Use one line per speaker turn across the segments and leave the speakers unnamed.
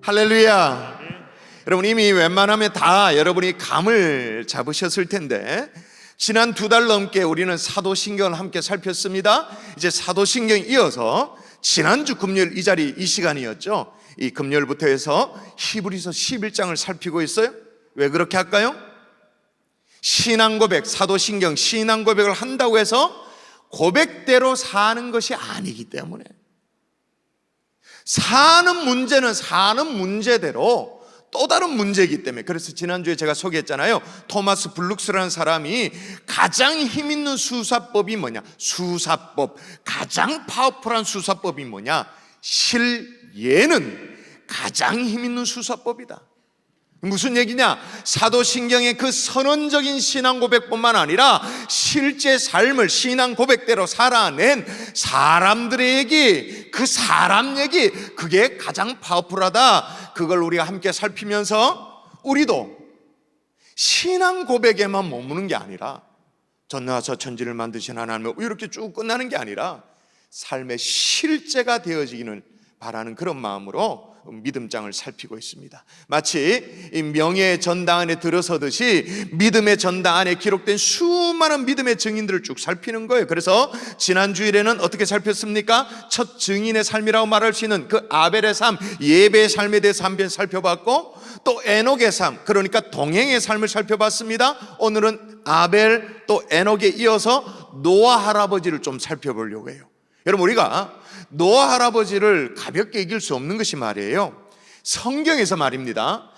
할렐루야. 여러분 이미 웬만하면 다 여러분이 감을 잡으셨을 텐데 지난 2달 넘게 우리는 사도신경을 함께 살폈습니다. 이제 사도신경 이어서 지난주 금요일 이 자리 이 시간이었죠. 이 금요일부터 해서 히브리서 11장을 살피고 있어요. 왜 그렇게 할까요? 신앙고백, 사도신경 신앙고백을 한다고 해서 고백대로 사는 것이 아니기 때문에 사는 문제는 사는 문제대로 또 다른 문제이기 때문에, 그래서 지난주에 제가 소개했잖아요. 토마스 블룩스라는 사람이 가장 힘있는 수사법이 뭐냐, 수사법, 가장 파워풀한 수사법이 뭐냐, 실예는 가장 힘있는 수사법이다. 무슨 얘기냐? 사도신경의 그 선언적인 신앙 고백뿐만 아니라 실제 삶을 신앙 고백대로 살아낸 사람들의 얘기, 그 사람 얘기, 그게 가장 파워풀하다. 그걸 우리가 함께 살피면서 우리도 신앙 고백에만 머무는 게 아니라 전능하사 천지를 만드신 하나님 이렇게 쭉 끝나는 게 아니라 삶의 실제가 되어지기를 바라는 그런 마음으로 믿음장을 살피고 있습니다. 마치 이 명예의 전당 안에 들어서듯이 믿음의 전당 안에 기록된 수많은 믿음의 증인들을 쭉 살피는 거예요. 그래서 지난 주일에는 어떻게 살폈습니까? 첫 증인의 삶이라고 말할 수 있는 그 아벨의 삶, 예배의 삶에 대해서 한번 살펴봤고, 또 에녹의 삶, 그러니까 동행의 삶을 살펴봤습니다. 오늘은 아벨 또 에녹에 이어서 노아 할아버지를 좀 살펴보려고 해요. 여러분 우리가 노아 할아버지를 가볍게 이길 수 없는 것이 말이에요, 성경에서 말입니다,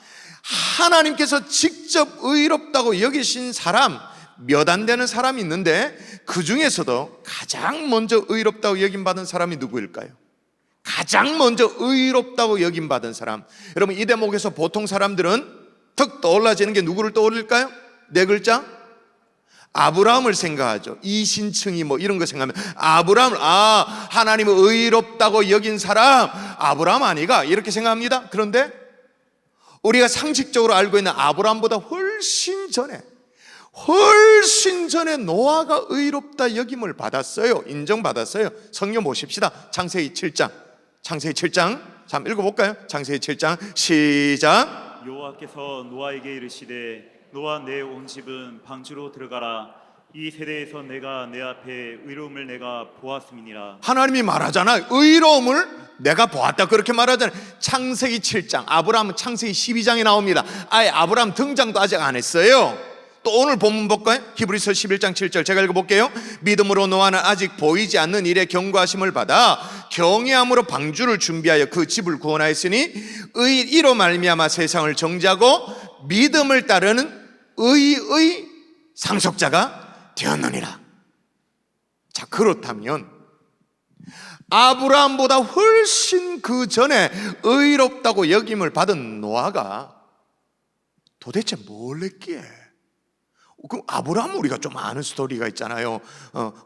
하나님께서 직접 의롭다고 여기신 사람 몇 안 되는 사람이 있는데 그 중에서도 가장 먼저 의롭다고 여김받은 사람이 누구일까요? 가장 먼저 의롭다고 여김받은 사람, 여러분 이 대목에서 보통 사람들은 턱 떠올라지는 게 누구를 떠올릴까요? 네 글자? 아브라함을 생각하죠. 이신층이 뭐 이런 거 생각하면 아브라함을, 하나님을 의롭다고 여긴 사람 아브라함 아니가 이렇게 생각합니다. 그런데 우리가 상식적으로 알고 있는 아브라함보다 훨씬 전에 노아가 의롭다 여김을 받았어요. 인정받았어요. 성경 보십시다. 창세기 7장 한번 읽어볼까요? 창세기 7장 시작.
여호와께서 노아에게 이르시되 노아 내 온 집은 방주로 들어가라. 이 세대에서 내가 내 앞에 의로움을 내가 보았음이니라. 하나님이
말하잖아. 의로움을 내가 보았다 그렇게 말하잖아요. 창세기 7장, 아브라함은 창세기 12장에 나옵니다. 아예 아브라함 등장도 아직 안 했어요. 또 오늘 본문 볼까요? 히브리서 11장 7절 제가 읽어볼게요. 믿음으로 노아는 아직 보이지 않는 일에 경고하심을 받아 경외함으로 방주를 준비하여 그 집을 구원하였으니 이로 말미암아 세상을 정죄하고 믿음을 따르는 의의 상속자가 되었느니라. 자, 그렇다면 아브라함보다 훨씬 그 전에 의롭다고 여김을 받은 노아가 도대체 뭘 했기에? 그 아브라함은 우리가 좀 아는 스토리가 있잖아요.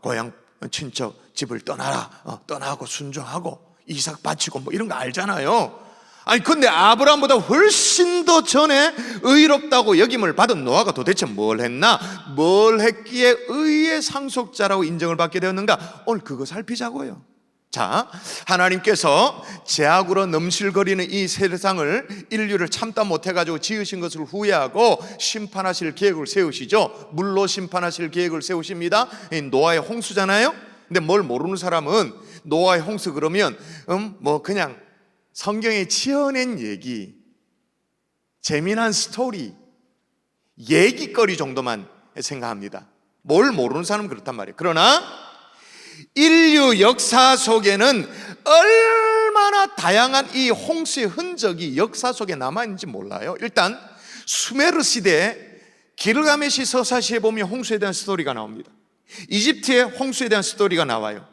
고향 친척 집을 떠나고 순종하고 이삭 바치고 뭐 이런 거 알잖아요. 아니 근데 아브라함보다 훨씬 더 전에 의롭다고 여김을 받은 노아가 도대체 뭘 했나? 뭘 했기에 의의 상속자라고 인정을 받게 되었는가? 오늘 그거 살피자고요. 자, 하나님께서 죄악으로 넘실거리는 이 세상을, 인류를 참다 못해가지고 지으신 것을 후회하고 심판하실 계획을 세우시죠. 물로 심판하실 계획을 세우십니다. 노아의 홍수잖아요. 근데 뭘 모르는 사람은 노아의 홍수 그러면 뭐 그냥 성경에 지어낸 얘기, 재미난 스토리, 얘기거리 정도만 생각합니다. 뭘 모르는 사람은 그렇단 말이에요. 그러나 인류 역사 속에는 얼마나 다양한 이 홍수의 흔적이 역사 속에 남아있는지 몰라요. 일단 수메르 시대에 길가메시 서사시에 보면 홍수에 대한 스토리가 나옵니다. 이집트의 홍수에 대한 스토리가 나와요.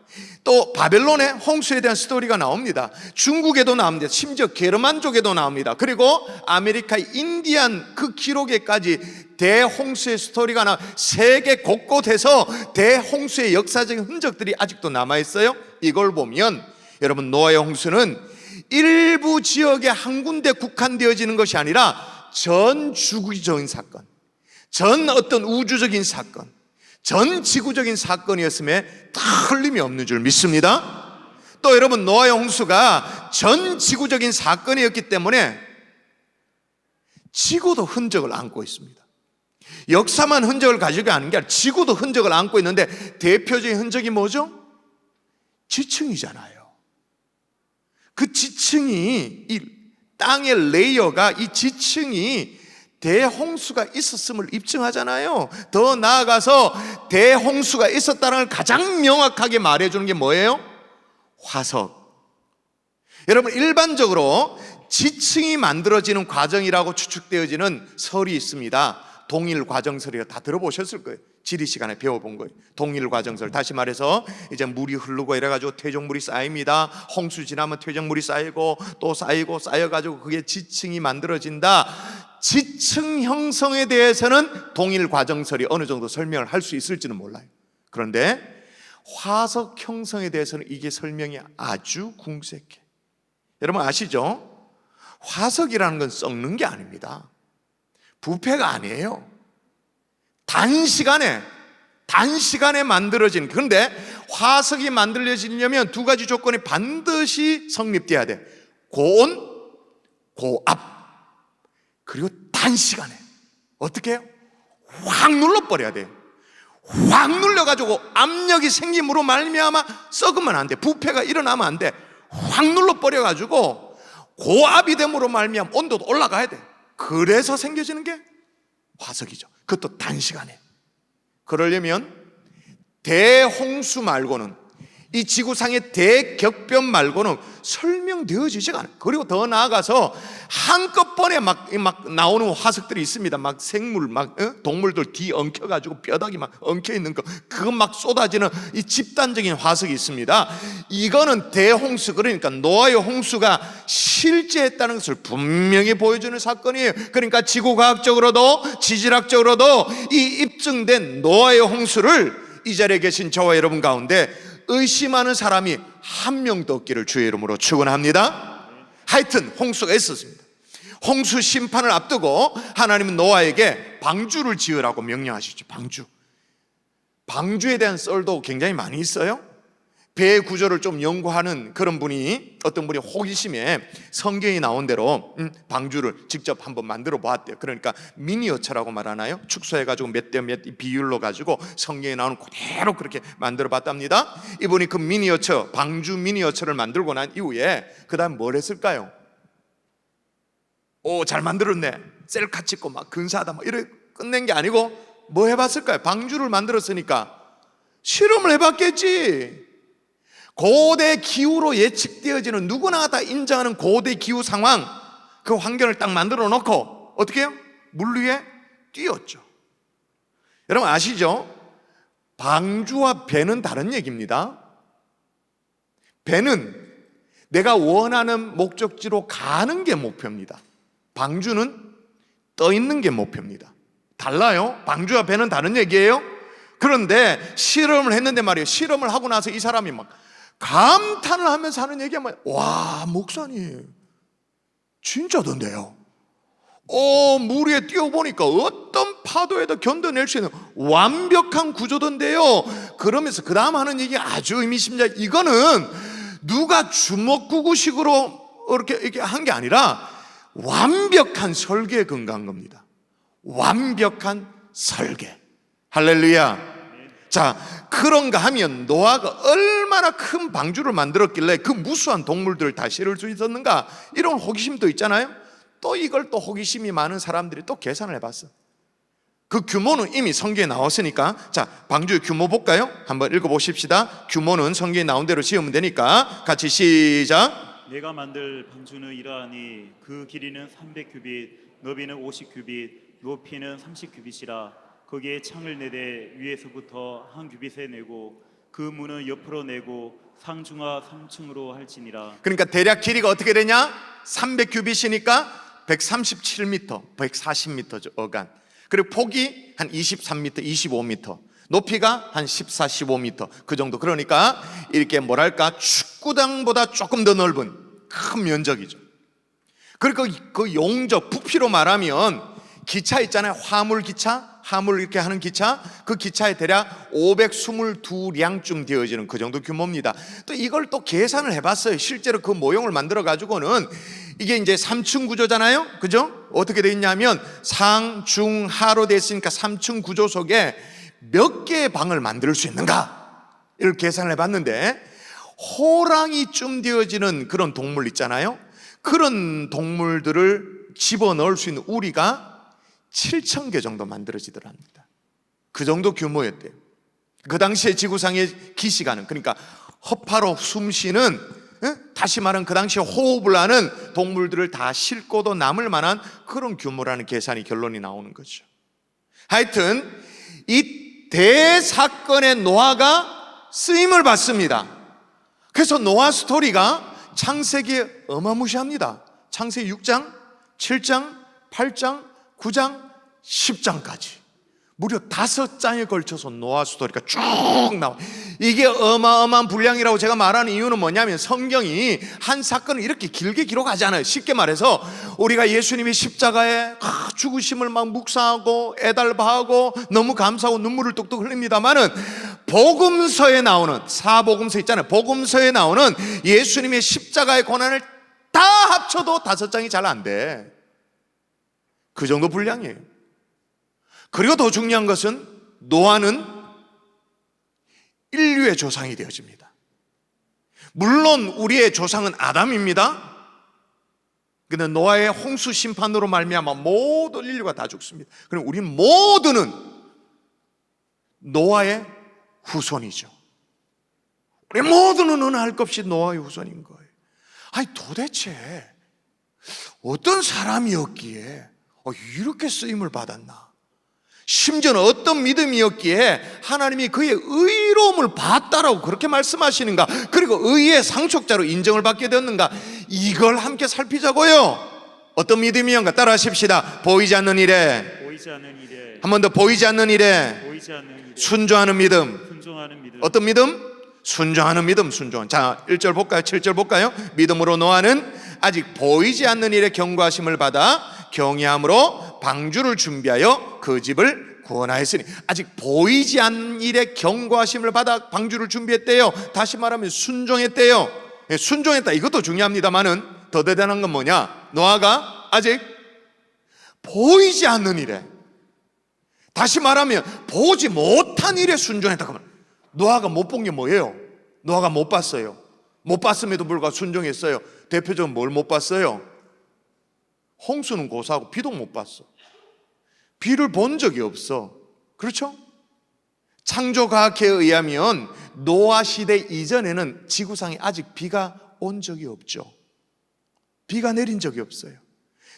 또 바벨론의 홍수에 대한 스토리가 나옵니다. 중국에도 나옵니다. 심지어 게르만족에도 나옵니다. 그리고 아메리카 인디안 그 기록에까지 대홍수의 스토리가 나와. 세계 곳곳에서 대홍수의 역사적인 흔적들이 아직도 남아있어요. 이걸 보면 여러분, 노아의 홍수는 일부 지역에 한 군데 국한되어지는 것이 아니라 전 주기적인 사건, 전 어떤 우주적인 사건, 전 지구적인 사건이었음에 틀림이 없는 줄 믿습니다. 또 여러분, 노아의 홍수가 전 지구적인 사건이었기 때문에 지구도 흔적을 안고 있습니다. 역사만 흔적을 가지고 가는 게 아니라 지구도 흔적을 안고 있는데 대표적인 흔적이 뭐죠? 지층이잖아요. 그 지층이, 이 땅의 레이어가, 이 지층이 대홍수가 있었음을 입증하잖아요. 더 나아가서 대홍수가 있었다는 걸 가장 명확하게 말해주는 게 뭐예요? 화석. 여러분, 일반적으로 지층이 만들어지는 과정이라고 추측되어지는 설이 있습니다. 동일과정설이요. 다 들어보셨을 거예요. 지리 시간에 배워본 거예요. 동일과정설. 다시 말해서 이제 물이 흐르고 이래가지고 퇴적물이 쌓입니다. 홍수 지나면 퇴적물이 쌓이고 또 쌓이고 쌓여가지고 그게 지층이 만들어진다. 지층 형성에 대해서는 동일과정설이 어느 정도 설명을 할 수 있을지는 몰라요. 그런데 화석 형성에 대해서는 이게 설명이 아주 궁색해. 여러분 아시죠? 화석이라는 건 썩는 게 아닙니다. 부패가 아니에요. 단시간에 만들어진. 그런데 화석이 만들어지려면 두 가지 조건이 반드시 성립돼야 돼. 고온, 고압, 그리고 단시간에. 어떻게 해요? 확 눌러버려야 돼. 확 눌러가지고 압력이 생김으로 말미암아 썩으면 안 돼. 부패가 일어나면 안 돼. 확 눌러버려가지고 고압이 됨으로 말미암아 온도도 올라가야 돼. 그래서 생겨지는 게 화석이죠. 그것도 단시간에. 그러려면 대홍수 말고는, 이 지구상의 대격변 말고는 설명되어지지가 않아요. 그리고 더 나아가서 한꺼번에 막 나오는 화석들이 있습니다. 막 생물, 동물들 뒤 엉켜가지고 뼈다귀 막 엉켜 있는 거, 그거 막 쏟아지는 이 집단적인 화석이 있습니다. 이거는 대홍수, 그러니까 노아의 홍수가 실제했다는 것을 분명히 보여주는 사건이에요. 그러니까 지구과학적으로도 지질학적으로도 이 입증된 노아의 홍수를 이 자리에 계신 저와 여러분 가운데 의심하는 사람이 한 명도 없기를 주의 이름으로 축원합니다. 하여튼 홍수가 있었습니다. 홍수 심판을 앞두고 하나님은 노아에게 방주를 지으라고 명령하시죠. 방주에 대한 썰도 굉장히 많이 있어요. 배 구조를 좀 연구하는 그런 분이, 어떤 분이 호기심에 성경이 나온 대로 방주를 직접 한번 만들어 보았대요. 그러니까 미니어처라고 말하나요? 축소해가지고 몇 대 몇 비율로 가지고 성경에 나오는 그대로 그렇게 만들어 봤답니다. 이분이 그 미니어처, 방주 미니어처를 만들고 난 이후에 그 다음 뭘 했을까요? 오, 잘 만들었네, 셀카 찍고 막 근사하다 막 이렇게 끝낸 게 아니고 뭐 해봤을까요? 방주를 만들었으니까 실험을 해봤겠지. 고대 기후로 예측되어지는, 누구나 다 인정하는 고대 기후 상황, 그 환경을 딱 만들어 놓고 어떻게 해요? 물 위에 띄웠죠. 여러분 아시죠? 방주와 배는 다른 얘기입니다. 배는 내가 원하는 목적지로 가는 게 목표입니다. 방주는 떠 있는 게 목표입니다. 달라요. 방주와 배는 다른 얘기예요. 그런데 실험을 했는데 말이에요. 실험을 하고 나서 이 사람이 막 감탄을 하면서 하는 얘기가 뭐예요? 와, 목사님 진짜던데요. 물 위에 뛰어보니까 어떤 파도에도 견뎌낼 수 있는 완벽한 구조던데요. 그러면서 그 다음 하는 얘기 아주 의미심장. 이거는 누가 주먹구구식으로 이렇게 한 게 아니라 완벽한 설계에 근거한 겁니다. 완벽한 설계. 할렐루야. 자, 그런가 하면 노아가 얼마나 큰 방주를 만들었길래 그 무수한 동물들을 다 실을 수 있었는가, 이런 호기심도 있잖아요. 또 이걸 또 호기심이 많은 사람들이 또 계산을 해봤어. 그 규모는 이미 성경에 나왔으니까, 자, 방주의 규모 볼까요? 한번 읽어보십시다. 규모는 성경에 나온 대로 지으면 되니까 같이 시작.
내가 만들 방주는 이러하니 그 길이는 300규빗, 너비는 50규빗, 높이는 30규빗이라. 거기에 창을 내되 위에서부터 한 규빗에 내고 그 문은 옆으로 내고 상중하 3층으로 할지니라.
그러니까 대략 길이가 어떻게 되냐? 300규빗이니까 137m, 140m 어간. 그리고 폭이 한 23m, 25m, 높이가 한 14, 15m 그 정도. 그러니까 이렇게 뭐랄까 축구장보다 조금 더 넓은 큰 면적이죠. 그리고 그 용접, 부피로 말하면 기차 있잖아요. 화물 기차. 화물 이렇게 하는 기차, 그 기차에 대략 522량쯤 되어지는 그 정도 규모입니다. 또 이걸 또 계산을 해봤어요. 실제로 그 모형을 만들어 가지고는 이게 이제 3층 구조잖아요, 그죠? 어떻게 돼 있냐면 상, 중, 하로 돼 있으니까 3층 구조 속에 몇 개의 방을 만들 수 있는가, 이걸 계산을 해봤는데 호랑이쯤 되어지는 그런 동물 있잖아요. 그런 동물들을 집어넣을 수 있는 우리가 7,000개 정도 만들어지더랍니다. 그 정도 규모였대요. 그 당시에 지구상의 기시가는, 그러니까 허파로 숨 쉬는, 다시 말하면 그 당시에 호흡을 하는 동물들을 다 싣고도 남을 만한 그런 규모라는 계산이 결론이 나오는 거죠. 하여튼 이 대사건의 노아가 쓰임을 받습니다. 그래서 노아 스토리가 창세기에 어마무시합니다. 창세기 6장, 7장, 8장, 9장, 10장까지 무려 5장에 걸쳐서 노아 스토리가 쭉 나와요. 이게 어마어마한 분량이라고 제가 말하는 이유는 뭐냐면 성경이 한 사건을 이렇게 길게 기록하지 않아요. 쉽게 말해서 우리가 예수님이 십자가에 죽으심을 막 묵상하고 애달바하고 너무 감사하고 눈물을 뚝뚝 흘립니다만은 복음서에 나오는, 사복음서 있잖아요, 복음서에 나오는 예수님의 십자가의 고난을 다 합쳐도 5장이 잘 안 돼. 그 정도 분량이에요. 그리고 더 중요한 것은 노아는 인류의 조상이 되어집니다. 물론 우리의 조상은 아담입니다. 근데 노아의 홍수 심판으로 말미암아 모든 인류가 다 죽습니다. 그럼 우리 모두는 노아의 후손이죠. 우리 모두는 어느 할 것 없이 노아의 후손인 거예요. 아니 도대체 어떤 사람이었기에 이렇게 쓰임을 받았나? 심지어는 어떤 믿음이었기에 하나님이 그의 의로움을 봤다라고 그렇게 말씀하시는가? 그리고 의의 상속자로 인정을 받게 되었는가? 이걸 함께 살피자고요. 어떤 믿음이었는가? 따라 하십시다. 보이지 않는 일에,
보이지 않는 일에,
한 번 더, 보이지 않는 일에
보이지 않는 일에
순종하는 믿음.
순종하는 믿음.
어떤 믿음? 순종하는 믿음, 순종. 자, 1절 볼까요? 7절 볼까요? 믿음으로 노아는 아직 보이지 않는 일에 경고하심을 받아 경외함으로 방주를 준비하여 그 집을 구원하였으니, 아직 보이지 않는 일에 경고하심을 받아 방주를 준비했대요. 다시 말하면 순종했대요. 순종했다, 이것도 중요합니다만은 더 대단한 건 뭐냐? 노아가 아직 보이지 않는 일에, 다시 말하면 보지 못한 일에 순종했다. 그러면 노아가 못 본 게 뭐예요? 노아가 못 봤어요. 못 봤음에도 불구하고 순종했어요. 대표적으로 뭘 못 봤어요? 홍수는 고사하고 비도 못 봤어. 비를 본 적이 없어. 그렇죠? 창조과학에 의하면 노아 시대 이전에는 지구상에 아직 비가 온 적이 없죠. 비가 내린 적이 없어요.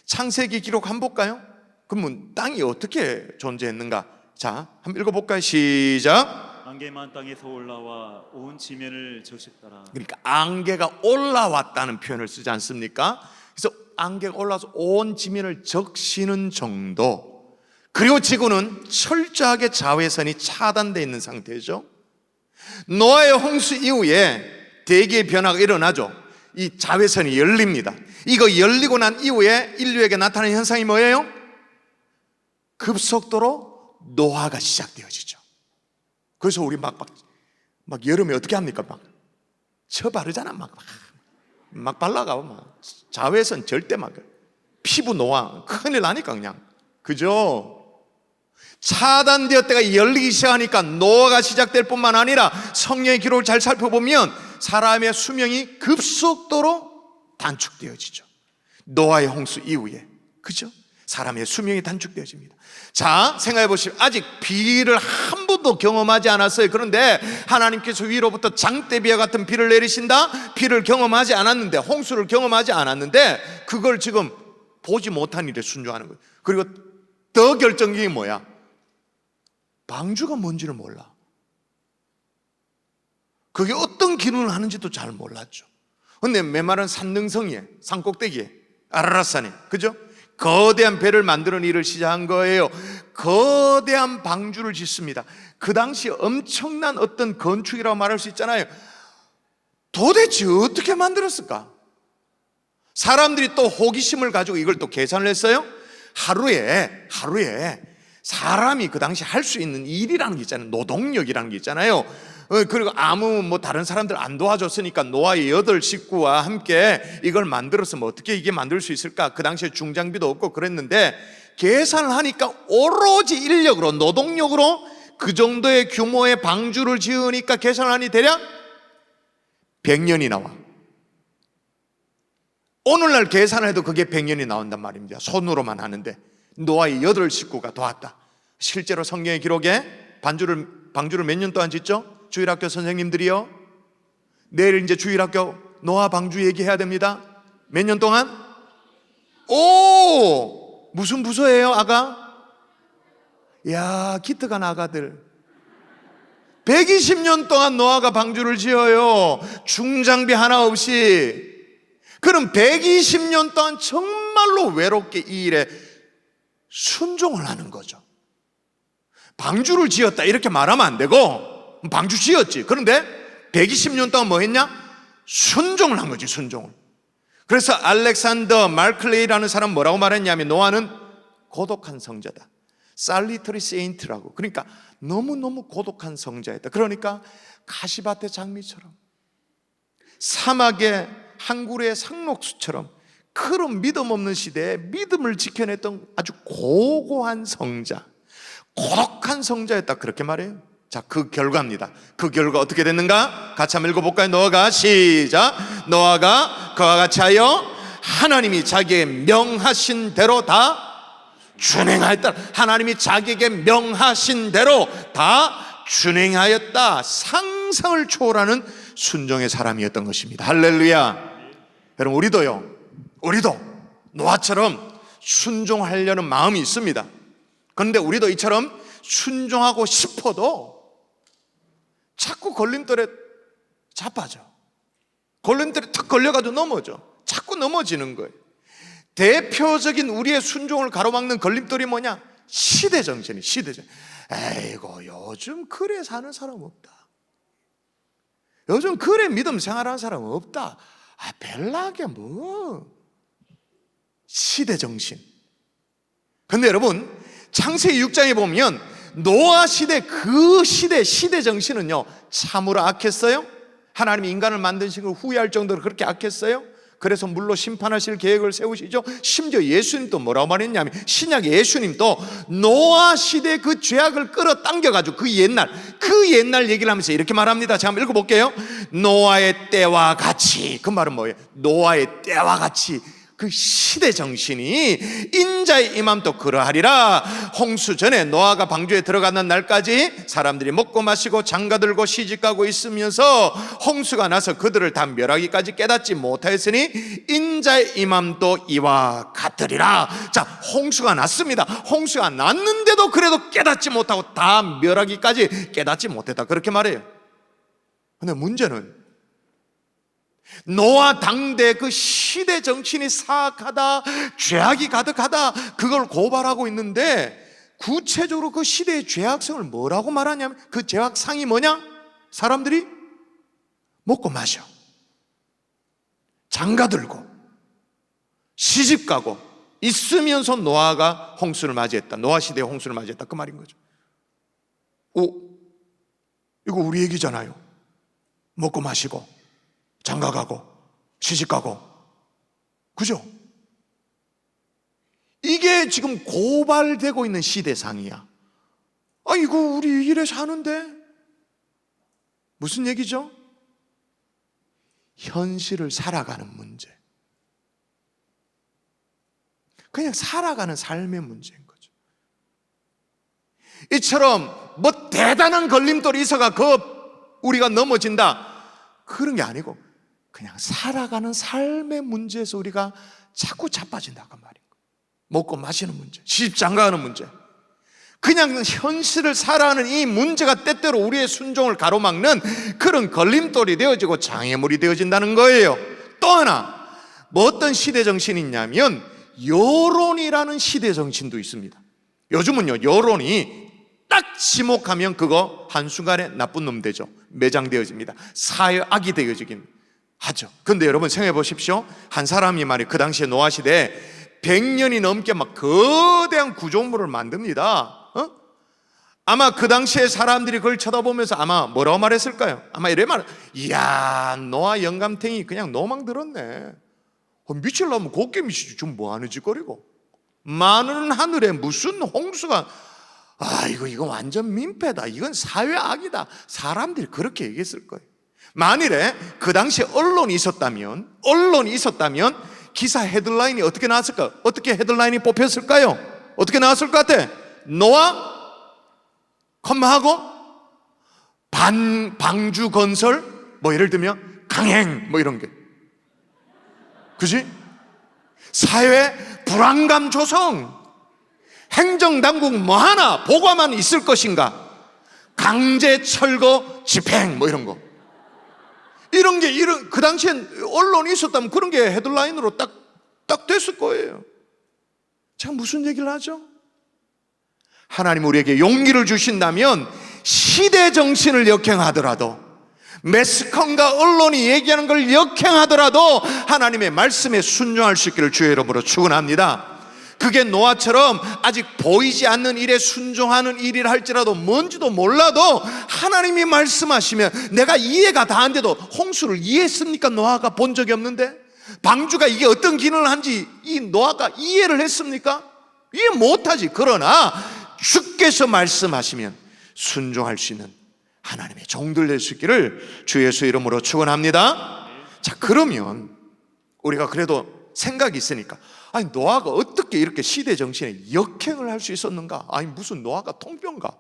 창세기 기록 한번 볼까요? 그러면 땅이 어떻게 존재했는가? 자, 한번 읽어볼까요? 시작.
안개만 땅에서 올라와 온 지면을 적셨더라.
그러니까 안개가 올라왔다는 표현을 쓰지 않습니까? 그래서 안개가 올라와서 온 지면을 적시는 정도. 그리고 지구는 철저하게 자외선이 차단되어 있는 상태죠. 노아의 홍수 이후에 대기의 변화가 일어나죠. 이 자외선이 열립니다. 이거 열리고 난 이후에 인류에게 나타나는 현상이 뭐예요? 급속도로 노화가 시작되어지죠. 그래서 우리 막 여름에 어떻게 합니까? 막 바르잖아. 막 발라가고 막 자외선 절대 막 피부 노화 큰일 나니까 그냥, 그죠? 차단되었다가 열리기 시작하니까 노화가 시작될 뿐만 아니라 성경의 기록을 잘 살펴보면 사람의 수명이 급속도로 단축되어지죠. 노아의 홍수 이후에, 그죠? 사람의 수명이 단축되어집니다. 자, 생각해 보시면 아직 비를 한 번도 경험하지 않았어요. 그런데 하나님께서 위로부터 장대비와 같은 비를 내리신다? 비를 경험하지 않았는데, 홍수를 경험하지 않았는데 그걸 지금 보지 못한 일에 순종하는 거예요. 그리고 더 결정적인 게 뭐야? 방주가 뭔지를 몰라. 그게 어떤 기능을 하는지도 잘 몰랐죠. 근데 메마른 산능성이에, 산꼭대기에, 아라랏산에, 그죠? 거대한 배를 만드는 일을 시작한 거예요. 거대한 방주를 짓습니다. 그 당시 엄청난 어떤 건축이라고 말할 수 있잖아요. 도대체 어떻게 만들었을까? 사람들이 또 호기심을 가지고 이걸 또 계산을 했어요. 하루에 사람이 그 당시 할 수 있는 일이라는 게 있잖아요. 노동력이라는 게 있잖아요. 그리고 아무 다른 사람들 안 도와줬으니까 노아의 8 식구와 함께 이걸 만들어서 어떻게 이게 만들 수 있을까? 그 당시에 중장비도 없고 그랬는데 계산을 하니까 오로지 인력으로, 노동력으로 그 정도의 규모의 방주를 지으니까 계산을 하니 대략 100년이 나와. 오늘날 계산해도 그게 100년이 나온단 말입니다. 손으로만 하는데 노아의 8 식구가 도왔다. 실제로 성경의 기록에 방주를 몇 년 동안 짓죠? 주일학교 선생님들이요, 내일 이제 주일학교 노아 방주 얘기해야 됩니다. 몇 년 동안? 오! 무슨 부서예요, 아가? 야, 기특한 아가들. 120년 동안 노아가 방주를 지어요. 중장비 하나 없이. 그럼 120년 동안 정말로 외롭게 이 일에 순종을 하는 거죠. 방주를 지었다 이렇게 말하면 안 되고, 방주 지었지. 그런데 120년 동안 뭐 했냐? 순종을 한 거지, 순종을. 그래서 알렉산더 마클레이라는 사람 뭐라고 말했냐면 노아는 고독한 성자다. 살리터리 세인트라고. 그러니까 너무너무 고독한 성자였다. 그러니까 가시밭의 장미처럼, 사막의 한 그루의 상록수처럼 그런 믿음 없는 시대에 믿음을 지켜냈던 아주 고고한 성자, 고독한 성자였다, 그렇게 말해요. 자, 그 결과입니다. 그 결과 어떻게 됐는가? 같이 한번 읽어볼까요? 노아가, 시작. 노아가 그와 같이 하여 하나님이 자기의 명하신 대로 다 준행하였다. 하나님이 자기에게 명하신 대로 다 준행하였다. 상상을 초월하는 순종의 사람이었던 것입니다. 할렐루야. 여러분, 우리도 노아처럼 순종하려는 마음이 있습니다. 그런데 우리도 이처럼 순종하고 싶어도 자꾸 걸림돌에 자빠져. 걸림돌에 탁 걸려가지고 넘어져. 자꾸 넘어지는 거예요. 대표적인 우리의 순종을 가로막는 걸림돌이 뭐냐? 시대정신이, 시대정신. 에이고, 요즘 그래 사는 사람 없다. 요즘 그래 믿음 생활하는 사람 없다. 아, 별나게 뭐. 시대정신. 근데 여러분, 창세기 6장에 보면 노아 시대, 그 시대 정신은요 참으로 악했어요? 하나님이 인간을 만드신 걸 후회할 정도로 그렇게 악했어요? 그래서 물로 심판하실 계획을 세우시죠. 심지어 예수님도 뭐라고 말했냐면, 신약 예수님도 노아 시대 그 죄악을 끌어당겨가지고 그 옛날 얘기를 하면서 이렇게 말합니다. 제가 한번 읽어볼게요. 노아의 때와 같이. 그 말은 뭐예요? 노아의 때와 같이 그 시대 정신이 인자의 임함도 그러하리라. 홍수 전에 노아가 방주에 들어가는 날까지 사람들이 먹고 마시고 장가들고 시집가고 있으면서 홍수가 나서 그들을 다 멸하기까지 깨닫지 못하였으니 인자의 임함도 이와 같으리라. 자, 홍수가 났습니다. 홍수가 났는데도 그래도 깨닫지 못하고 다 멸하기까지 깨닫지 못했다, 그렇게 말해요. 근데 문제는 노아 당대 그 시대 정신이 사악하다, 죄악이 가득하다, 그걸 고발하고 있는데 구체적으로 그 시대의 죄악성을 뭐라고 말하냐면, 그 죄악상이 뭐냐? 사람들이 먹고 마셔, 장가들고 시집가고 있으면서 노아가 홍수를 맞이했다. 노아 시대에 홍수를 맞이했다, 그 말인 거죠. 이거 우리 얘기잖아요. 먹고 마시고 장가가고 시집가고, 그죠? 이게 지금 고발되고 있는 시대상이야. 이거 우리 이래 사는데 무슨 얘기죠? 현실을 살아가는 문제, 그냥 살아가는 삶의 문제인 거죠. 이처럼 뭐 대단한 걸림돌이 있어가 우리가 넘어진다, 그런 게 아니고 그냥 살아가는 삶의 문제에서 우리가 자꾸 자빠진다, 그 말인 거예요. 먹고 마시는 문제, 시집장가하는 문제, 그냥 현실을 살아가는 이 문제가 때때로 우리의 순종을 가로막는 그런 걸림돌이 되어지고 장애물이 되어진다는 거예요. 또 하나, 뭐 어떤 시대정신이 있냐면 여론이라는 시대정신도 있습니다. 요즘은요, 여론이 딱 지목하면 그거 한순간에 나쁜 놈 되죠. 매장되어집니다. 사회악이 되어지긴 하죠. 근데 여러분 생각해 보십시오. 한 사람이 말이에요, 그 당시에 노아 시대에 100년이 넘게 막 거대한 구조물을 만듭니다. 아마 그 당시에 사람들이 그걸 쳐다보면서 아마 뭐라고 말했을까요? 아마 이래 말, 이야, 노아 영감탱이 그냥 노망 들었네. 미치려면 곱게 미치지, 좀 뭐하는 짓거리고. 많은 하늘에 무슨 홍수가, 이거 완전 민폐다. 이건 사회악이다. 사람들이 그렇게 얘기했을 거예요. 만일에 그 당시에 언론이 있었다면 기사 헤드라인이 어떻게 나왔을까요? 어떻게 헤드라인이 뽑혔을까요? 어떻게 나왔을 것 같아? 노아 컴마하고 방주 건설, 뭐 예를 들면 강행, 뭐 이런 게, 그지? 사회 불안감 조성, 행정당국 뭐 하나 보고만 있을 것인가, 강제 철거 집행, 뭐 이런 거. 이런 게 그 당시엔 언론이 있었다면 그런 게 헤드라인으로 딱 됐을 거예요. 제가 무슨 얘기를 하죠? 하나님 우리에게 용기를 주신다면 시대 정신을 역행하더라도, 매스컴과 언론이 얘기하는 걸 역행하더라도 하나님의 말씀에 순종할 수 있기를 주의 이름으로 축원합니다. 그게 노아처럼 아직 보이지 않는 일에 순종하는 일이라 할지라도, 뭔지도 몰라도 하나님이 말씀하시면, 내가 이해가 다 안 돼도, 홍수를 이해했습니까? 노아가 본 적이 없는데. 방주가 이게 어떤 기능을 하는지 이 노아가 이해를 했습니까? 이해 못하지. 그러나 주께서 말씀하시면 순종할 수 있는 하나님의 종들 될 수 있기를 주 예수 이름으로 축원합니다. 자, 그러면 우리가 그래도 생각이 있으니까, 노아가 어떻게 이렇게 시대 정신에 역행을 할 수 있었는가? 무슨 노아가 통병가?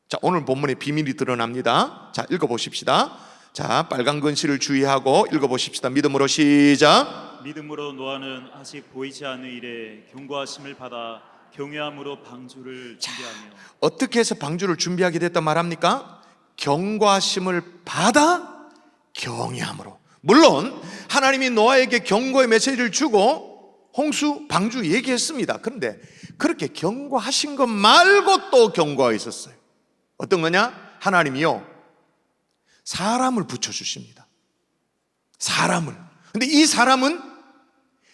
자, 오늘 본문의 비밀이 드러납니다. 자, 읽어보십시다. 자, 빨간 글씨를 주의하고 읽어보십시다. 믿음으로 시작.
믿음으로 노아는 아직 보이지 않는 일에 경고하심을 받아 경외함으로 방주를 준비하며.
어떻게 해서 방주를 준비하게 됐단 말합니까? 경고하심을 받아 경외함으로. 물론 하나님이 노아에게 경고의 메시지를 주고 홍수, 방주 얘기했습니다. 그런데 그렇게 경고하신 것 말고 또 경고가 있었어요. 어떤 거냐? 하나님이요, 사람을 붙여주십니다. 사람을. 근데 이 사람은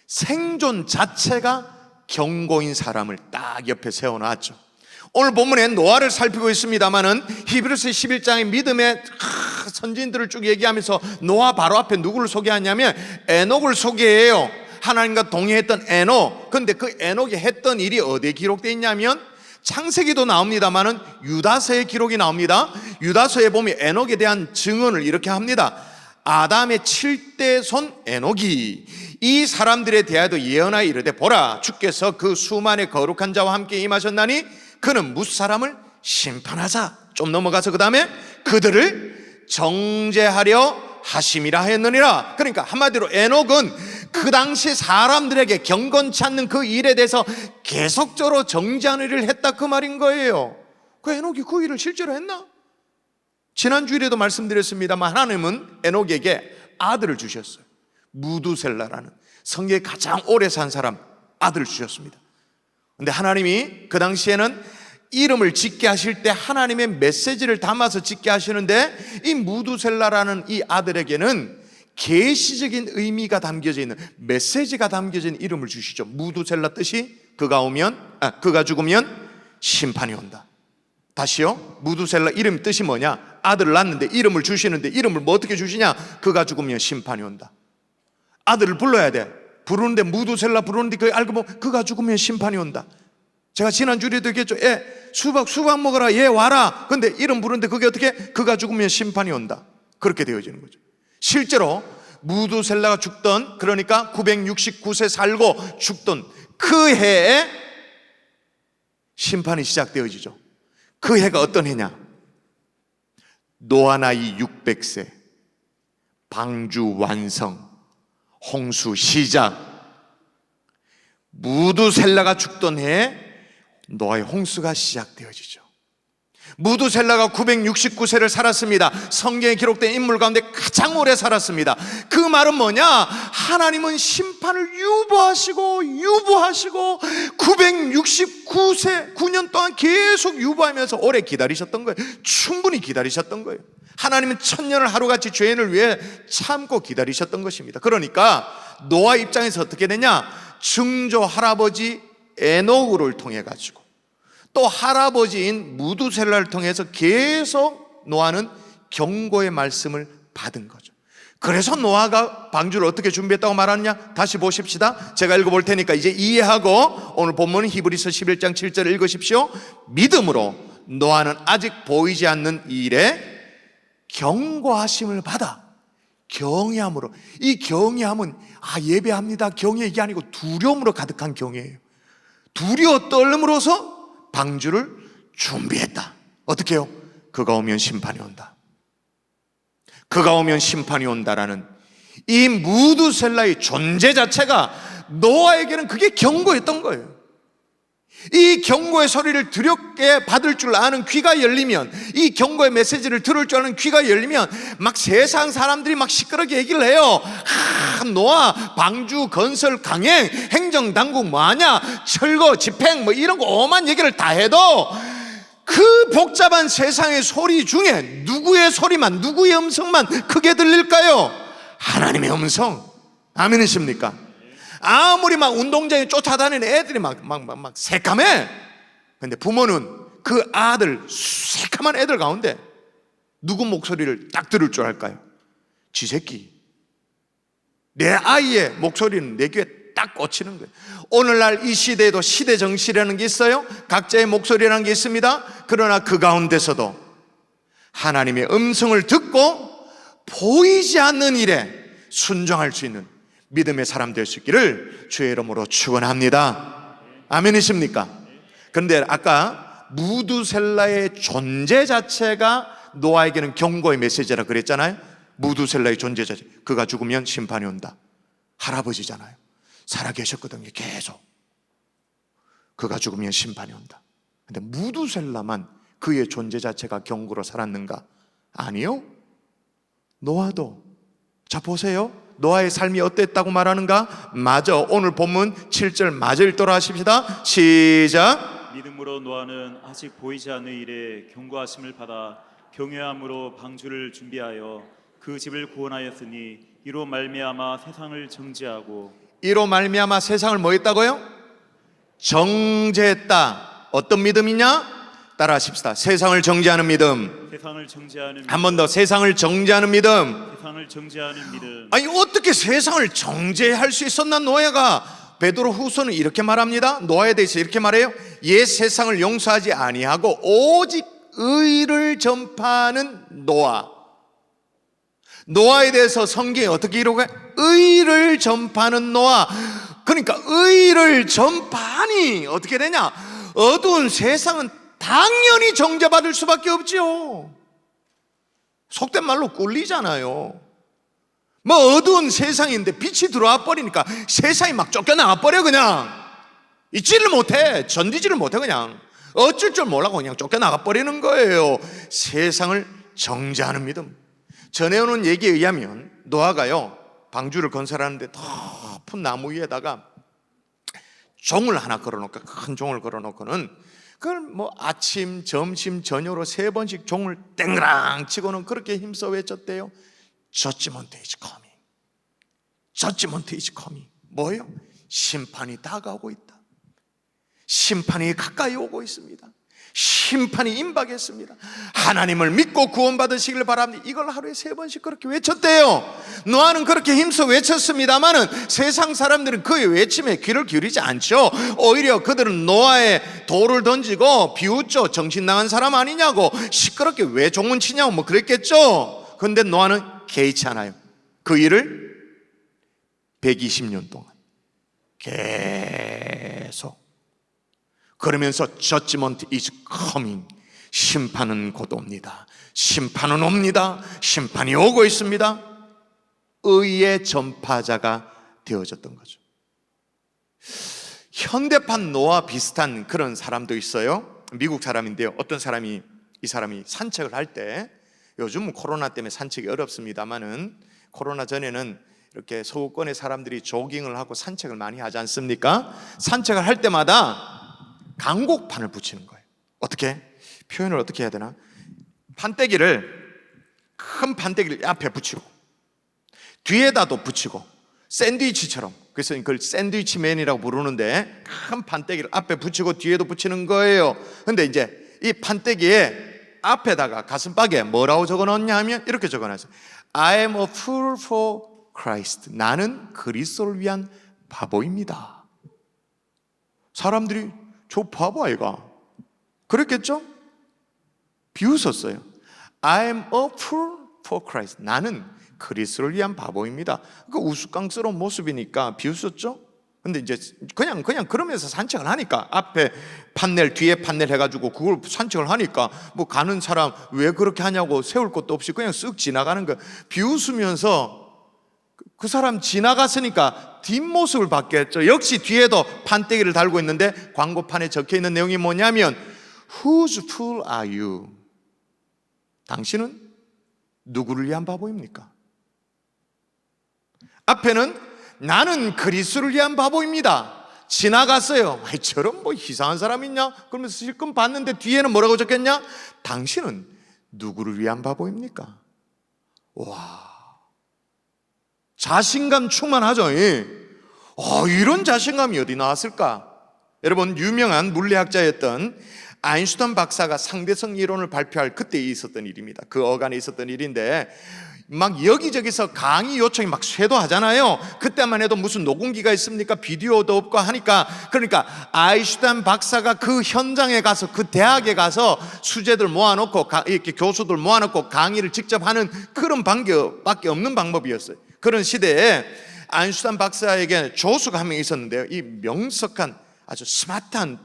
생존 자체가 경고인 사람을 딱 옆에 세워놨죠. 오늘 본문에 노아를 살피고 있습니다만은 히브리서 11장의 믿음의 선진들을 쭉 얘기하면서 노아 바로 앞에 누구를 소개하냐면 에녹을 소개해요. 하나님과 동행했던 에녹. 근데 그 에녹이 했던 일이 어디에 기록되어 있냐면 창세기도 나옵니다만은 유다서의 기록이 나옵니다. 유다서에 보면 에녹에 대한 증언을 이렇게 합니다. 아담의 7대 손 에녹이 이 사람들에 대하여 예언하여 이르되, 보라, 주께서 그 수만의 거룩한 자와 함께 임하셨나니 그는 무사람을 심판하자. 좀 넘어가서 그 다음에 그들을 정죄하려 하심이라 했느니라. 그러니까 한마디로 에녹은 그 당시 사람들에게 경건치 않는 그 일에 대해서 계속적으로 정죄하는 일을 했다, 그 말인 거예요. 그 에녹이 그 일을 실제로 했나? 지난 주일에도 말씀드렸습니다만 하나님은 에녹에게 아들을 주셨어요. 무두셀라라는 성경에 가장 오래 산 사람 아들을 주셨습니다. 근데 하나님이 그 당시에는 이름을 짓게 하실 때 하나님의 메시지를 담아서 짓게 하시는데, 이 무두셀라라는 이 아들에게는 계시적인 의미가 담겨져 있는, 메시지가 담겨져 있는 이름을 주시죠. 무두셀라 뜻이 그가 죽으면 심판이 온다. 다시요, 무두셀라 이름 뜻이 뭐냐? 아들을 낳는데 이름을 주시는데 이름을 뭐 어떻게 주시냐? 그가 죽으면 심판이 온다. 아들을 불러야 돼. 부르는데 무두셀라 부르는데 그 알고 보면 그가 죽으면 심판이 온다. 제가 지난 주에도 얘기했죠. 수박 먹어라, 와라. 근데 이름 부르는데 그게 어떻게? 그가 죽으면 심판이 온다. 그렇게 되어지는 거죠. 실제로 무두셀라가 죽던, 그러니까 969세 살고 죽던 그 해에 심판이 시작되어지죠. 그 해가 어떤 해냐? 노아 나이 600세, 방주 완성, 홍수 시작. 무두셀라가 죽던 해에 노아의 홍수가 시작되어지죠. 무두셀라가 969세를 살았습니다. 성경에 기록된 인물 가운데 가장 오래 살았습니다. 그 말은 뭐냐? 하나님은 심판을 유보하시고 969세 9년 동안 계속 유보하면서 오래 기다리셨던 거예요. 충분히 기다리셨던 거예요. 하나님은 천년을 하루같이 죄인을 위해 참고 기다리셨던 것입니다. 그러니까 노아 입장에서 어떻게 되냐? 증조 할아버지 에녹을 통해 가지고 또 할아버지인 무두셀라를 통해서 계속 노아는 경고의 말씀을 받은 거죠. 그래서 노아가 방주를 어떻게 준비했다고 말하느냐? 다시 보십시다. 제가 읽어볼 테니까 이제 이해하고 오늘 본문은 히브리서 11장 7절을 읽으십시오. 믿음으로 노아는 아직 보이지 않는 일에 경고하심을 받아 경외함으로. 이 경외함은 예배합니다 경외 이게 아니고 두려움으로 가득한 경외예요. 두려워 떨림으로써 방주를 준비했다. 어떻게 해요? 그가 오면 심판이 온다. 그가 오면 심판이 온다라는 이 무두셀라의 존재 자체가 노아에게는 그게 경고였던 거예요. 이 경고의 소리를 두렵게 받을 줄 아는 귀가 열리면, 이 경고의 메시지를 들을 줄 아는 귀가 열리면 막 세상 사람들이 막 시끄럽게 얘기를 해요. 노아 방주 건설 강행 행정당국 뭐하냐 철거 집행 뭐 이런 거 오만 얘기를 다 해도 그 복잡한 세상의 소리 중에 누구의 소리만, 누구의 음성만 크게 들릴까요? 하나님의 음성. 아멘이십니까? 아무리 막 운동장에 쫓아다니는 애들이 막 새까매. 근데 부모는 그 아들, 새까만 애들 가운데 누구 목소리를 딱 들을 줄 알까요? 지 새끼. 내 아이의 목소리는 내 귀에 딱 꽂히는 거예요. 오늘날 이 시대에도 시대 정신이라는 게 있어요. 각자의 목소리라는 게 있습니다. 그러나 그 가운데서도 하나님의 음성을 듣고 보이지 않는 일에 순종할 수 있는 믿음의 사람 될 수 있기를 주의 이름으로 축원합니다. 아멘이십니까? 그런데 아까 무두셀라의 존재 자체가 노아에게는 경고의 메시지라 그랬잖아요. 무두셀라의 존재 자체, 그가 죽으면 심판이 온다. 할아버지잖아요. 살아계셨거든요. 계속 그가 죽으면 심판이 온다. 근데 무두셀라만 그의 존재 자체가 경고로 살았는가? 아니요. 노아도. 자 보세요. 노아의 삶이 어땠다고 말하는가? 맞아. 오늘 본문 7절 마저 읽도록 하십시다. 시작.
믿음으로 노아는 아직 보이지 않는 일에 경고하심을 받아 경외함으로 방주를 준비하여 그 집을 구원하였으니 이로 말미암아 세상을 정죄하고.
이로 말미암아 세상을 뭐 했다고요? 정죄했다. 어떤 믿음이냐? 따라 하십시다. 세상을 정죄하는 믿음.
세상을 정죄하는 믿음.
한 번 더. 세상을 정죄하는 믿음.
세상을 정죄하는 믿음.
아니 어떻게 세상을 정죄할 수 있었나? 노아가 베드로 후서는 이렇게 말합니다. 노아에 대해서 이렇게 말해요. 옛 세상을 용서하지 아니하고 오직 의를 전파하는 노아. 노아에 대해서 성경이 어떻게 기록해? 의를 전파하는 노아. 그러니까 의를 전파하니 어떻게 되냐? 어두운 세상은 당연히 정죄받을 수밖에 없죠. 속된 말로 꿀리잖아요. 뭐 어두운 세상인데 빛이 들어와 버리니까 세상이 막 쫓겨나와 버려. 그냥 있지를 못해, 견디지를 못해. 그냥 어쩔 줄 몰라고 그냥 쫓겨나가 버리는 거예요. 세상을 정죄하는 믿음. 전해오는 얘기에 의하면 노아가요 방주를 건설하는데 높은 나무 위에다가 종을 하나 걸어놓고, 큰 종을 걸어놓고는 그걸 뭐 아침, 점심, 저녁으로 3번씩 종을 땡랑 치고는 그렇게 힘써 외쳤대요. Judgment is coming. Judgment is coming. 뭐예요? 심판이 다가오고 있다. 심판이 가까이 오고 있습니다. 심판이 임박했습니다. 하나님을 믿고 구원받으시길 바랍니다. 이걸 하루에 3번씩 그렇게 외쳤대요. 노아는 그렇게 힘써 외쳤습니다마는 세상 사람들은 그의 외침에 귀를 기울이지 않죠. 오히려 그들은 노아에 돌을 던지고 비웃죠. 정신 나간 사람 아니냐고, 시끄럽게 왜 종문 치냐고 뭐 그랬겠죠. 그런데 노아는 개의치 않아요. 그 일을 120년 동안 계속 그러면서 Judgment is coming. 심판은 곧 옵니다. 심판은 옵니다. 심판이 오고 있습니다. 의의 전파자가 되어졌던 거죠. 현대판 노아 비슷한 그런 사람도 있어요. 미국 사람인데요. 어떤 사람이, 이 사람이 산책을 할 때, 요즘은 코로나 때문에 산책이 어렵습니다만은 코로나 전에는 이렇게 서구권의 사람들이 조깅을 하고 산책을 많이 하지 않습니까? 산책을 할 때마다 강곡판을 붙이는 거예요. 어떻게? 표현을 어떻게 해야 되나? 큰 판때기를 앞에 붙이고 뒤에다도 붙이고 샌드위치처럼 그래서 그걸 샌드위치맨이라고 부르는데 큰 판때기를 앞에 붙이고 뒤에도 붙이는 거예요. 근데 이제 이 판때기에 앞에다가 가슴팍에 뭐라고 적어놨냐 하면 이렇게 적어놨어요. I am a fool for Christ. 나는 그리스도를 위한 바보입니다. 사람들이 저 바보 아이가 그랬겠죠? 비웃었어요. I am a fool for Christ. 나는 그리스도를 위한 바보입니다. 그 우스꽝스러운 모습이니까 비웃었죠? 근데 이제 그냥 그러면서 산책을 하니까 앞에 판넬 뒤에 판넬 해가지고 그걸 산책을 하니까 뭐 가는 사람 왜 그렇게 하냐고 세울 것도 없이 그냥 쓱 지나가는 거 비웃으면서 그 사람 지나갔으니까 뒷모습을 봤겠죠. 역시 뒤에도 판때기를 달고 있는데 광고판에 적혀 있는 내용이 뭐냐면 Whose fool are you? 당신은 누구를 위한 바보입니까? 앞에는 나는 그리스도를 위한 바보입니다. 지나갔어요. 아이, 저런 뭐 이상한 사람 있냐? 그러면서 실컷 봤는데 뒤에는 뭐라고 적혔냐? 당신은 누구를 위한 바보입니까? 와, 자신감 충만하죠. 이런 자신감이 어디 나왔을까? 여러분, 유명한 물리학자였던 아인슈타인 박사가 상대성 이론을 발표할 그때 있었던 일입니다. 그 어간에 있었던 일인데 막 여기저기서 강의 요청이 막 쇄도하잖아요. 그때만 해도 무슨 녹음기가 있습니까? 비디오도 없고 하니까, 그러니까 아인슈타인 박사가 그 현장에 가서 그 대학에 가서 수재들 모아놓고 이렇게 교수들 모아놓고 강의를 직접 하는 그런 방법밖에 없는 방법이었어요. 그런 시대에 아인슈타인 박사에게 조수가 한 명 있었는데요. 이 명석한 아주 스마트한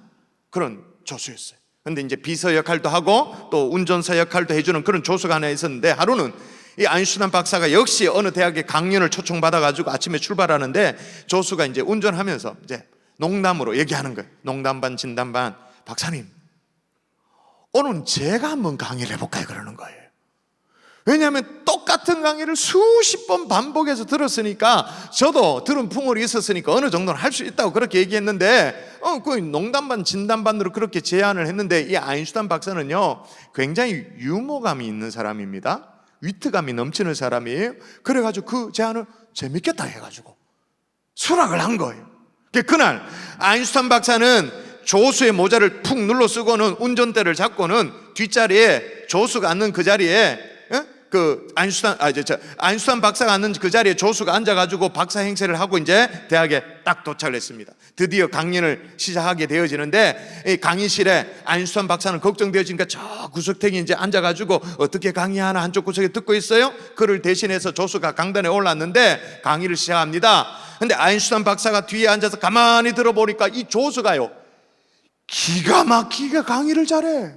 그런 조수였어요. 근데 이제 비서 역할도 하고 또 운전사 역할도 해주는 그런 조수가 하나 있었는데, 하루는 이 아인슈타인 박사가 역시 어느 대학에 강연을 초청받아가지고 아침에 출발하는데 조수가 이제 운전하면서 이제 농담으로 얘기하는 거예요. 농담 반 진담 반. 박사님, 오늘 제가 한번 강의를 해볼까요? 그러는 거예요. 왜냐하면 똑같은 강의를 수십 번 반복해서 들었으니까, 저도 들은 풍월이 있었으니까 어느 정도는 할 수 있다고 그렇게 얘기했는데, 그 농담 반 진담 반으로 그렇게 제안을 했는데, 이 아인슈타인 박사는요 굉장히 유머감이 있는 사람입니다. 위트감이 넘치는 사람이에요. 그래가지고 그 제안을 재밌겠다 해가지고 수락을 한 거예요. 그날 아인슈타인 박사는 조수의 모자를 푹 눌러 쓰고는 운전대를 잡고는 뒷자리에, 조수가 앉는 그 자리에 그 아인슈타인 박사가 앉는 그 자리에 조수가 앉아가지고 박사 행세를 하고 이제 대학에 딱 도착을 했습니다. 드디어 강연을 시작하게 되어지는데, 이 강의실에 아인슈타인 박사는 걱정되어지니까 저 구석탱이 이제 앉아가지고 어떻게 강의하나 한쪽 구석에 듣고 있어요. 그를 대신해서 조수가 강단에 올랐는데 강의를 시작합니다. 근데 아인슈타인 박사가 뒤에 앉아서 가만히 들어보니까 이 조수가요 기가 막히게 강의를 잘해.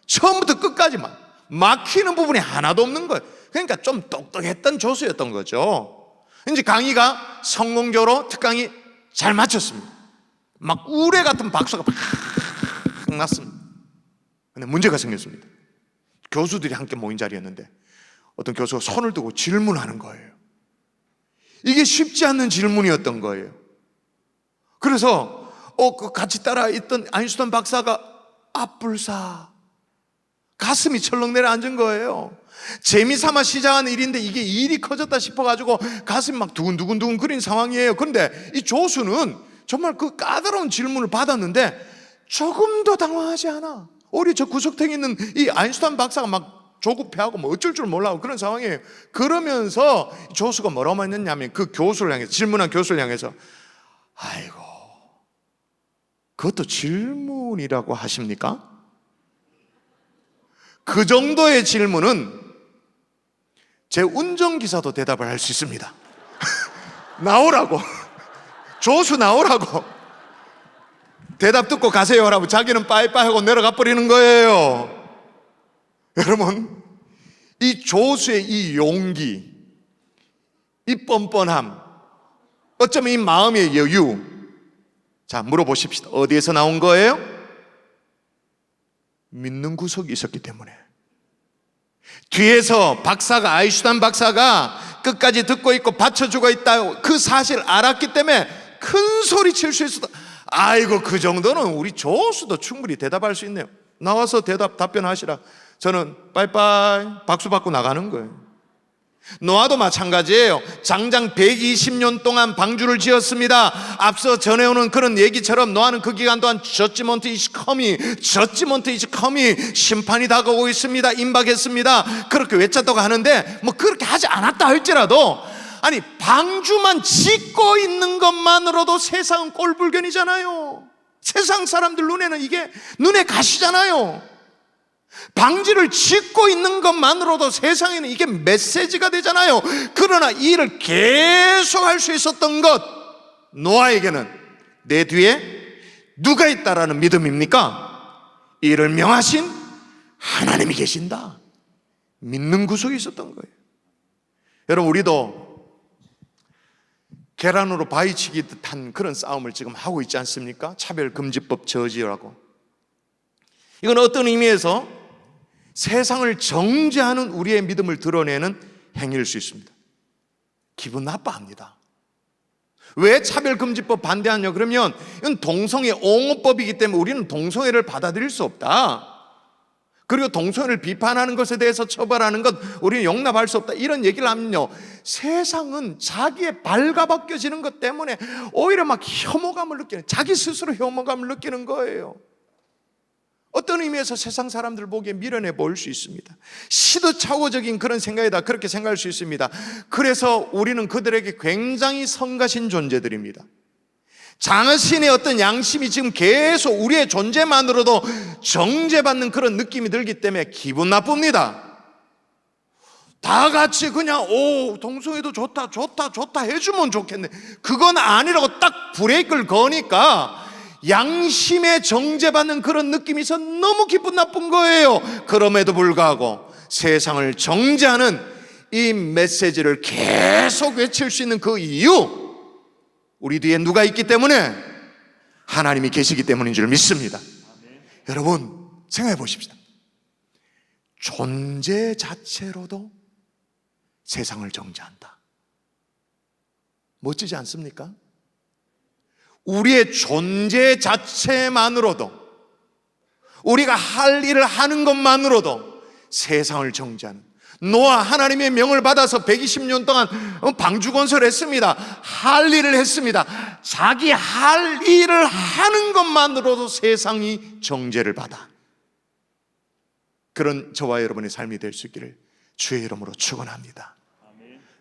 처음부터 끝까지만 막히는 부분이 하나도 없는 거예요. 그러니까 좀 똑똑했던 조수였던 거죠. 이제 강의가 성공적으로 특강이 잘 마쳤습니다. 막 우레 같은 박수가 팍 났습니다. 근데 문제가 생겼습니다. 교수들이 함께 모인 자리였는데 어떤 교수가 손을 들고 질문하는 거예요. 이게 쉽지 않는 질문이었던 거예요. 그래서 그 같이 따라 있던 아인슈타인 박사가 앞불사 가슴이 철렁 내려앉은 거예요. 재미삼아 시작한 일인데 이게 일이 커졌다 싶어가지고 가슴이 막 두근두근 거리는 상황이에요. 그런데 이 조수는 정말 그 까다로운 질문을 받았는데 조금도 당황하지 않아. 오히려 저 구석탱이 있는 이 아인슈타인 박사가 막 조급해하고 뭐 어쩔 줄 몰라하고 그런 상황이에요. 그러면서 조수가 뭐라고 했냐면 그 교수를 향해서, 질문한 교수를 향해서, 아이고, 그것도 질문이라고 하십니까? 그 정도의 질문은 제 운전기사도 대답을 할 수 있습니다. 나오라고, 조수 나오라고, 대답 듣고 가세요 라고 자기는 빠이빠이 하고 내려가 버리는 거예요. 여러분, 이 조수의 이 용기, 이 뻔뻔함, 어쩌면 이 마음의 여유, 자 물어보십시다. 어디에서 나온 거예요? 믿는 구석이 있었기 때문에. 뒤에서 박사가, 아인슈타인 박사가 끝까지 듣고 있고 받쳐주고 있다, 그 사실을 알았기 때문에 큰 소리 칠 수 있었다. 아이고, 그 정도는 우리 조수도 충분히 대답할 수 있네요. 나와서 답변하시라. 저는 빠이빠이 박수 받고 나가는 거예요. 노아도 마찬가지예요. 장장 120년 동안 방주를 지었습니다. 앞서 전해오는 그런 얘기처럼 노아는 그 기간 동안 저지먼트 이즈 커밍, 심판이 다가오고 있습니다. 임박했습니다. 그렇게 외쳤다고 하는데 뭐 그렇게 하지 않았다 할지라도, 아니 방주만 짓고 있는 것만으로도 세상은 꼴불견이잖아요. 세상 사람들 눈에는 이게 눈에 가시잖아요. 방지를 짓고 있는 것만으로도 세상에는 이게 메시지가 되잖아요. 그러나 이 일을 계속 할 수 있었던 것, 노아에게는 내 뒤에 누가 있다라는 믿음입니까? 이를 명하신 하나님이 계신다, 믿는 구석이 있었던 거예요. 여러분, 우리도 계란으로 바위치기 듯한 그런 싸움을 지금 하고 있지 않습니까? 차별금지법 저지라고. 이건 어떤 의미에서 세상을 정죄하는 우리의 믿음을 드러내는 행위일 수 있습니다. 기분 나빠합니다. 왜 차별금지법 반대하냐 그러면 이건 동성애 옹호법이기 때문에 우리는 동성애를 받아들일 수 없다, 그리고 동성애를 비판하는 것에 대해서 처벌하는 것 우리는 용납할 수 없다, 이런 얘기를 하면요, 세상은 자기의 발가벗겨지는 것 때문에 오히려 막 혐오감을 느끼는, 자기 스스로 혐오감을 느끼는 거예요. 어떤 의미에서 세상 사람들 보기에 미련해 보일 수 있습니다. 시도착오적인 그런 생각이다, 그렇게 생각할 수 있습니다. 그래서 우리는 그들에게 굉장히 성가신 존재들입니다. 자신의 어떤 양심이 지금 계속 우리의 존재만으로도 정죄받는 그런 느낌이 들기 때문에 기분 나쁩니다. 다 같이 그냥 동성애도 좋다 해주면 좋겠네, 그건 아니라고 딱 브레이크를 거니까 양심에 정죄받는 그런 느낌이 있어 너무 기분 나쁜 거예요. 그럼에도 불구하고 세상을 정죄하는 이 메시지를 계속 외칠 수 있는 그 이유, 우리 뒤에 누가 있기 때문에, 하나님이 계시기 때문인 줄 믿습니다. 여러분 생각해 보십시다. 존재 자체로도 세상을 정죄한다. 멋지지 않습니까? 우리의 존재 자체만으로도, 우리가 할 일을 하는 것만으로도 세상을 정죄하는, 노아 하나님의 명을 받아서 120년 동안 방주 건설했습니다. 할 일을 했습니다. 자기 할 일을 하는 것만으로도 세상이 정죄를 받아. 그런 저와 여러분의 삶이 될 수 있기를 주의 이름으로 축원합니다.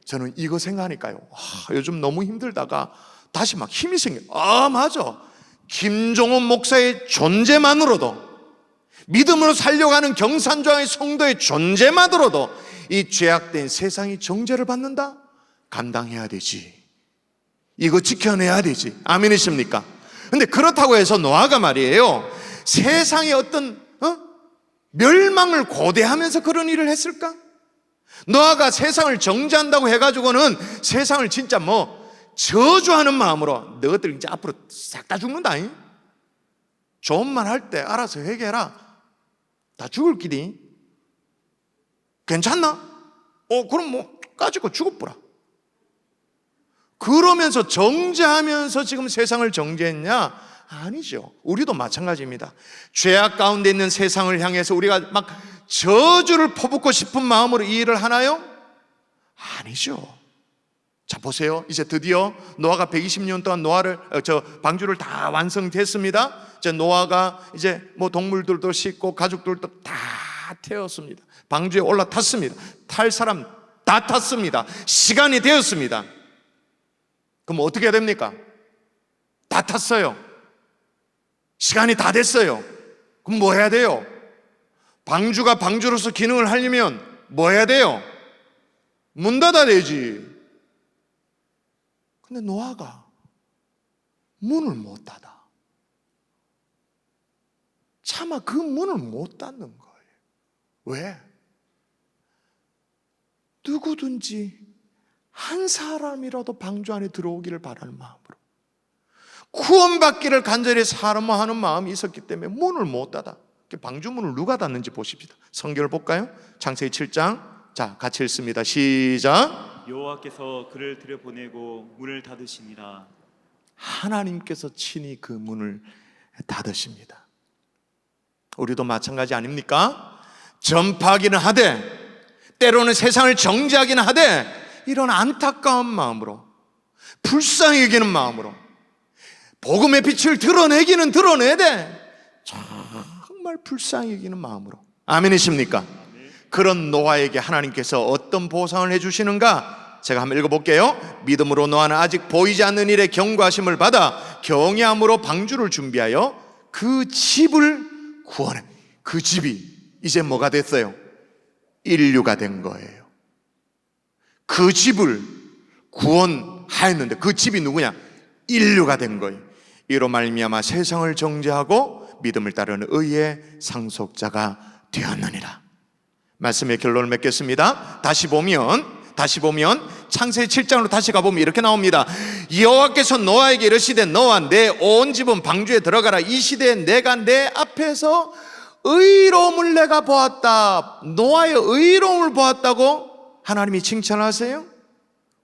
저는 이거 생각하니까요, 요즘 너무 힘들다가 다시 막 힘이 생겨요. 맞아, 김종원 목사의 존재만으로도, 믿음으로 살려가는 경산조항의 성도의 존재만으로도 이 죄악된 세상이 정죄를 받는다? 감당해야 되지, 이거 지켜내야 되지. 아멘이십니까? 근데 그렇다고 해서 노아가 말이에요, 세상의 어떤 멸망을 고대하면서 그런 일을 했을까? 노아가 세상을 정죄한다고 해가지고는 세상을 진짜 저주하는 마음으로 너희들 이제 앞으로 싹 다 죽는다, 좋은 말 할 때 알아서 회개해라, 다 죽을 끼리, 괜찮나? 그럼 까짓거 죽어보라, 그러면서 정죄하면서 지금 세상을 정죄했냐? 아니죠. 우리도 마찬가지입니다. 죄악 가운데 있는 세상을 향해서 우리가 막 저주를 퍼붓고 싶은 마음으로 이 일을 하나요? 아니죠. 자, 보세요. 이제 드디어 노아가 120년 동안 방주를 다 완성됐습니다. 이제 노아가 이제 동물들도 싣고 가족들도 다 태웠습니다. 방주에 올라탔습니다. 탈 사람 다 탔습니다. 시간이 되었습니다. 그럼 어떻게 해야 됩니까? 다 탔어요. 시간이 다 됐어요. 그럼 뭐 해야 돼요? 방주가 방주로서 기능을 하려면 뭐 해야 돼요? 문 닫아야 되지. 근데 노아가 문을 못 닫아. 차마 그 문을 못 닫는 거예요. 왜? 누구든지 한 사람이라도 방주 안에 들어오기를 바라는 마음으로, 구원받기를 간절히 사모하는 마음이 있었기 때문에 문을 못 닫아. 방주문을 누가 닫는지 보십시다. 성경을 볼까요? 창세기 7장. 자, 같이 읽습니다. 시작.
여호와께서 그를 들여보내고 문을 닫으시니라.
하나님께서 친히 그 문을 닫으십니다. 우리도 마찬가지 아닙니까? 전파하기는 하되 때로는 세상을 정죄하기는 하되 이런 안타까운 마음으로, 불쌍히 여기는 마음으로 복음의 빛을 드러내기는 드러내야 돼. 정말 불쌍히 여기는 마음으로. 아멘이십니까? 그런 노아에게 하나님께서 어떤 보상을 해주시는가? 제가 한번 읽어볼게요. 믿음으로 노아는 아직 보이지 않는 일에 경고하심을 받아 경외함으로 방주를 준비하여 그 집을 구원해. 그 집이 이제 뭐가 됐어요? 인류가 된 거예요. 그 집을 구원하였는데 그 집이 누구냐? 인류가 된 거예요. 이로 말미암아 세상을 정죄하고 믿음을 따르는 의의 상속자가 되었느니라. 말씀의 결론을 맺겠습니다. 다시 보면 창세기 7장으로 다시 가보면 이렇게 나옵니다. 여호와께서 노아에게 이르시되 너와 내 온 집은 방주에 들어가라. 이 시대에 내가 내 앞에서 의로움을 내가 보았다. 노아의 의로움을 보았다고 하나님이 칭찬하세요.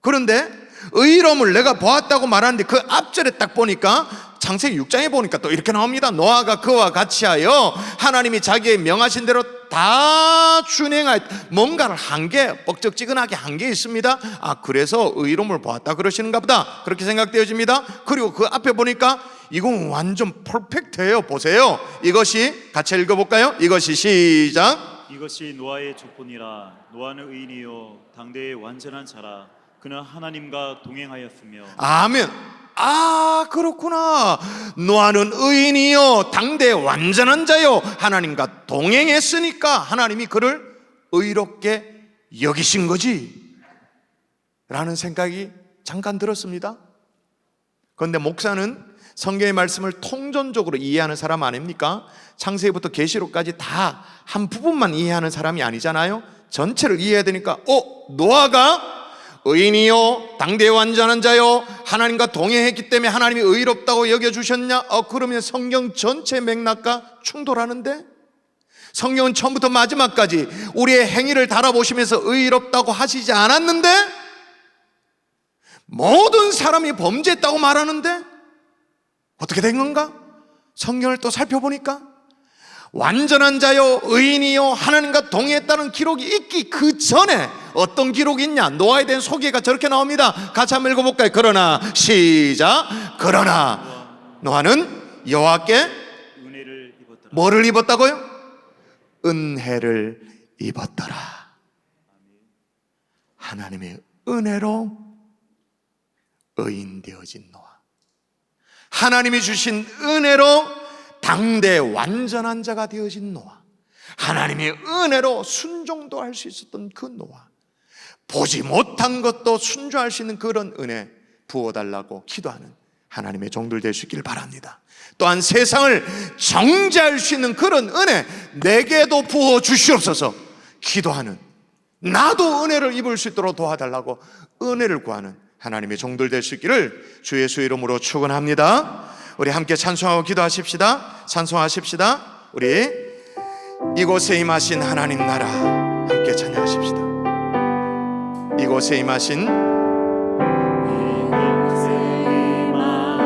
그런데 의로움을 내가 보았다고 말하는데 그 앞절에 딱 보니까 창세기 6장에 보니까 또 이렇게 나옵니다. 노아가 그와 같이 하여 하나님이 자기의 명하신 대로 다 준행하였. 뭔가를 한 게, 뻑적지근하게 한 게 있습니다. 그래서 의로움을 보았다 그러시는가 보다, 그렇게 생각되어집니다. 그리고 그 앞에 보니까 이건 완전 퍼펙트해요. 보세요. 이것이 같이 읽어볼까요? 이것이 시작.
이것이 노아의 조건이라. 노아는 의인이요 당대의 완전한 자라. 그는 하나님과 동행하였으며.
아멘. 그렇구나. 노아는 의인이요 당대의 완전한 자요 하나님과 동행했으니까 하나님이 그를 의롭게 여기신 거지 라는 생각이 잠깐 들었습니다. 그런데 목사는 성경의 말씀을 통전적으로 이해하는 사람 아닙니까? 창세기부터 계시록까지 다 한 부분만 이해하는 사람이 아니잖아요. 전체를 이해해야 되니까 노아가 의인이요 당대의 완전한 자요 하나님과 동행했기 때문에 하나님이 의롭다고 여겨주셨냐? 그러면 성경 전체 맥락과 충돌하는데, 성경은 처음부터 마지막까지 우리의 행위를 달아보시면서 의롭다고 하시지 않았는데 모든 사람이 범죄했다고 말하는데 어떻게 된 건가? 성경을 또 살펴보니까 완전한 자요 의인이요 하나님과 동행했다는 기록이 있기 그 전에 어떤 기록이 있냐? 노아에 대한 소개가 저렇게 나옵니다. 같이 한번 읽어볼까요? 그러나 시작. 그러나 노아는 여호와께
은혜를 입었더라.
뭐를 입었다고요? 은혜를 입었더라. 하나님의 은혜로 의인 되어진 노아, 하나님이 주신 은혜로 당대 완전한 자가 되어진 노아, 하나님의 은혜로 순종도 할 수 있었던 그 노아, 보지 못한 것도 순종할 수 있는 그런 은혜 부어달라고 기도하는 하나님의 종들 될 수 있기를 바랍니다. 또한 세상을 정죄할 수 있는 그런 은혜 내게도 부어 주시옵소서 기도하는, 나도 은혜를 입을 수 있도록 도와달라고 은혜를 구하는 하나님의 종들 될 수 있기를 주 예수 이름으로 축원합니다. 우리 함께 찬송하고 기도하십시다. 찬송하십시다. 우리 이곳에 임하신 하나님 나라 함께 찬양하십시다. 이곳에 임하신